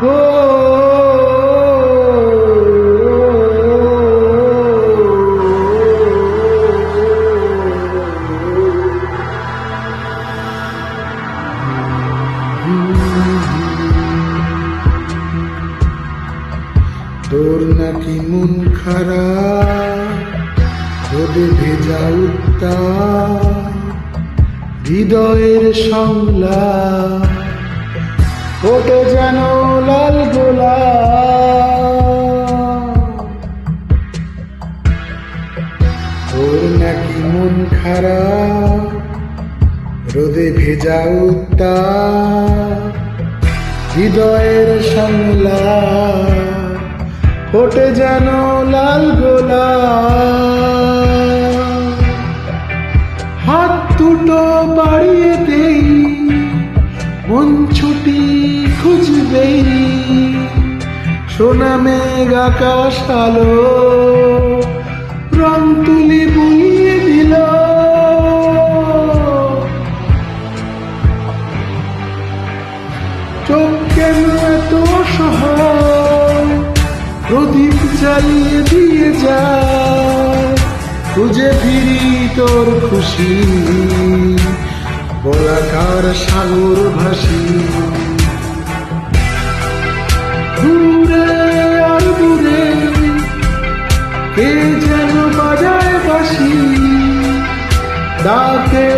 ও তোর নাকি মন খারাপ, রোদে ভেজা উত্তাপ, হৃদয়ের সংলাপ ওঠে যেন লাল গোলাপ। তোর নাকি মন খারাপ, রোদে ভেজা উত্তাপ, হৃদয়ের সংলাপ ওঠে যেন লাল গোলাপ। হাত দুটো বাড়িয়ে দেই, মন ছুটি খুঁজবেই, সোনা মেঘ আকাশ আলো রং তুলি বুলিয়ে দিল। চোখ কেন এত সহায়, প্রদীপ জ্বালিয়ে দিয়ে যায়, খুঁজে ফিরি তোর খুশি, গোলাকার সাগর ভাসি। দূরে আর দূরে কে যেন বাজায় বাঁশি, ডাকে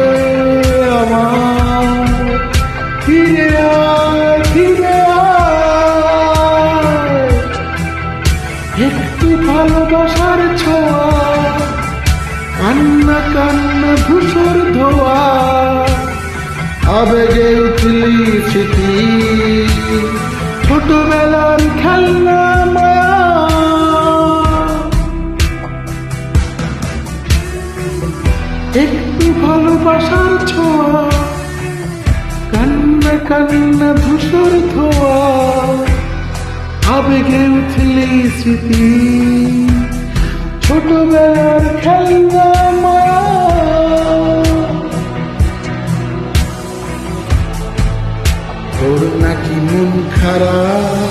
আমার ফিরে আয়, ফিরে আয়। একটু ভালোবাসার ছোঁয়া, কান্না কান্না ধূসর ধোয়া, আবেগে উঠলি স্মৃতি, ছোটবেলার খেলনা মায়া। একটু ভালোবাসার ছোঁয়া, কান্না কান্না ধূসর ধোয়া, আবেগে উঠলি স্মৃতি, ছোটবেলার খেলনা মায়া। তোর নাকি মন খারাপ,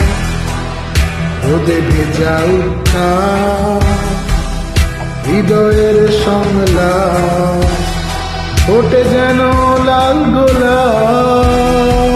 রোদে ভেজা উত্তাপ, হৃদয়ের সংলাপ ওঠে যেন লাল গোলাপ।